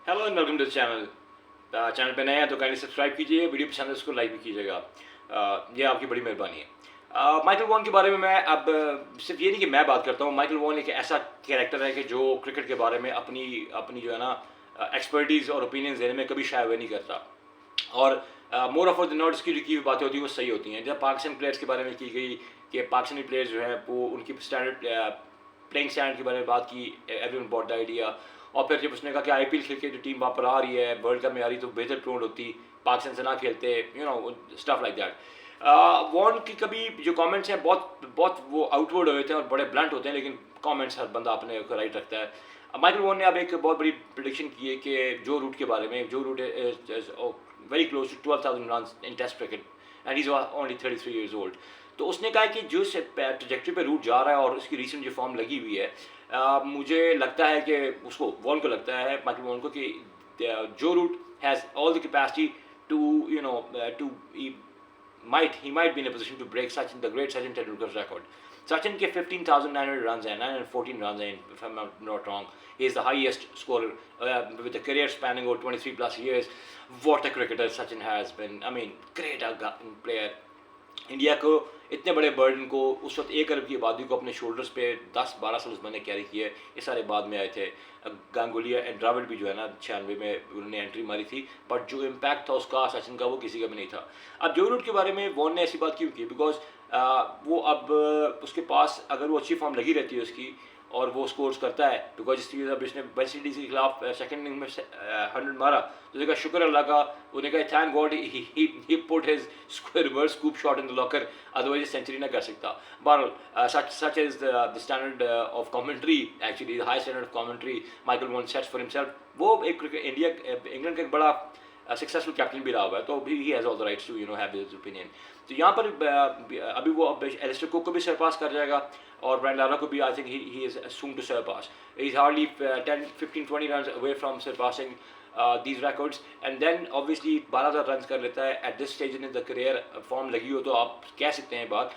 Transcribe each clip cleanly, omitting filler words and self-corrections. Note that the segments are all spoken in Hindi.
Hello and welcome to the channel. Channel पे नए हैं तो काइंडली सब्सक्राइब कीजिए, वीडियो पसंद है उसको लाइक भी कीजिएगा। ये आपकी बड़ी मेहरबानी है। माइकल वॉन के बारे में मैं अब सिर्फ ये नहीं कि मैं बात करता हूँ। माइकल वॉन एक ऐसा कैरेक्टर है कि जो क्रिकेट के बारे में अपनी अपनी जो है ना एक्सपर्टीज़ और ओपिनियंस देने में कभी शाय हुए नहीं करता। और मोर ऑफ द नॉट उसकी जो की बातें होती हैं वो सही होती हैं। जब पाकिस्तान प्लेयर्स के बारे में की गई कि पाकिस्तानी प्लेयर्स जो है वो उनकी स्टैंडर्ड प्लेइंग स्टैंडर्ड के बारे में बात की, एवरीवन बॉट द आइडिया। और फिर जब उसने कहा कि आईपीएल खेल के जो टीम वहाँ पर आ रही है वर्ल्ड कप में आ रही तो बेहतर प्रमोट होती, पाकिस्तान से ना खेलते, स्टफ लाइक दैट। वॉन की कभी जो कमेंट्स हैं बहुत बहुत वो आउटवर्ड होते हैं और बड़े ब्लंट होते हैं, लेकिन कमेंट्स हर बंदा अपने राइट रखता है। माइकल वॉन ने अब एक बहुत बड़ी प्रेडिक्शन की है कि जो रूट के बारे में, Joe Root very close to 12,000 run in test cricket and he is only 33 years old. तो उसने कहा कि जो ट्रजेक्टरी पे रूट जा रहा है और उसकी रिसेंट जो फॉर्म लगी हुई है, मुझे लगता है कि उसको वॉन को लगता है माइकल वॉन को कि Joe Root has all the capacity to to he might be in a position to break the great Sachin Tendulkar's record. Sachin के 15,900 runs हैं, 914 runs हैं, if I'm not wrong. He is the highest scorer with a career spanning over 23 plus years. What a cricketer Sachin has been. I mean, great player. India को इतने बड़े बर्डन को उस वक्त 1 अरब की आबादी को अपने शोल्डर्स पे 10-12 साल उसने कैरी किए। ये सारे बाद में आए थे। गांगुली एंड द्रविड़ भी जो है ना 96 में उन्होंने एंट्री मारी थी, बट जो इम्पैक्ट था उसका सचिन का वो किसी का भी नहीं था। अब जो रूट के बारे में वॉन ने ऐसी बात क्यों की? बिकॉज वो अब उसके पास अगर वो अच्छी फॉर्म लगी रहती है उसकी और वो स्कोर्स करता है, बिकॉज इसकी जब इसने वेस्ट इंडीज़ के खिलाफ सेकंड इनिंग में 100 मारा तो देखा शुक्र अल्लाह का, उन्हें कहा thank God he put his reverse scoop shot in the locker, otherwise century ना कर सकता। बहरहाल such is the standard of commentary, actually high standard of commentary Michael Vaughan sets for himself. वो एक इंग्लैंड का एक बड़ा सक्सेसफुल कैप्टन भी रहा हुआ है, तो भी he has all the rights to have his opinion. तो यहाँ पर अभी वो एलिस्टर कुक को भी सरपास कर जाएगा और ब्रायन लारा को भी I think he is soon to surpass. He is hardly 10-15-20 run away from surpassing these records, and then obviously 12,000 run कर लेता है at this stage in the career। Form लगी हो तो आप कह सकते हैं बात,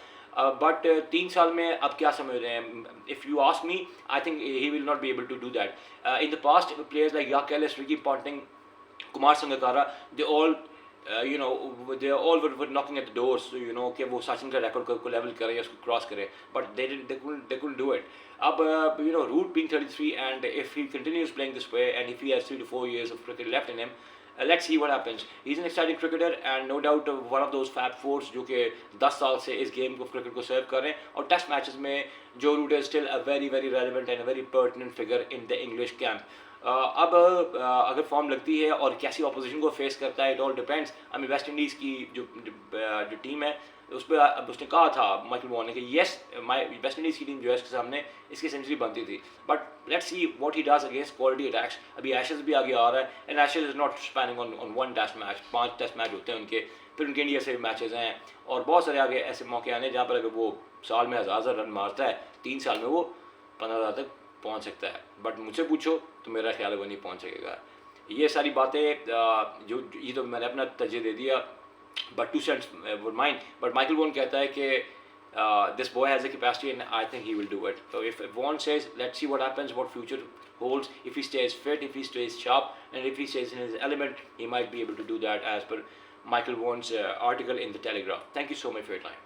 बट 3 साल में अब क्या समझ रहे हैं? If you ask me, I think he will not be able to do that. In the past players like याक Kallis, Ricky Ponting, Kumar Sangakkara, they all they all were knocking at the doors, कि वो सचिन का रिकॉर्ड को लेवल करे या उसको क्रॉस करे, but they couldn't do it. अब Root being 33 and if he continues playing this way and if he has 3 to 4 years of cricket left in him, let's see what happens. He's an exciting cricketer and no doubt one of those Fab Fours जो कि 10 साल से इस गेम को क्रिकेट को सर्व कर रहे हैं। और टेस्ट मैचेस में Joe root is still a very very relevant and a very pertinent figure in the English camp. अब अगर फॉर्म लगती है और कैसी ऑपोजिशन को फेस करता है, it all depends. I mean waste Indies की जो टीम है उस पर अब उसने कहा था माइकल वॉन ने कि येस वेस्ट इंडीज़ की टीम जो है इसके सामने इसकी सेंचुरी बनती थी, but let's see what he does against quality attacks. अभी एशेज भी आगे आ रहा है and Ashes is not spanning on one test match, 5 test match होते हैं उनके, फिर उनके इंडिया से मैचेस हैं और बहुत सारे आगे ऐसे मौके आने जहाँ पर अगर वो साल में 1,000 रन मारता है 3 साल में वो 15,000 तक पहुंच सकता है। बट मुझसे पूछो तो मेरा ख्याल है वो नहीं पहुंच सकेगा। ये सारी बातें जो ये तो मैंने अपना तर्जीह दे दिया, but 2 cents would mind। But Michael Vaughan कहता है कि this boy has the capacity and I think he will do it. So if Vaughn says let's see what happens, what future holds, if he stays fit, if he stays sharp and if he stays in his element, he might be able to do that as per Michael Vaughan's article in the Telegraph. Thank you so much for your time.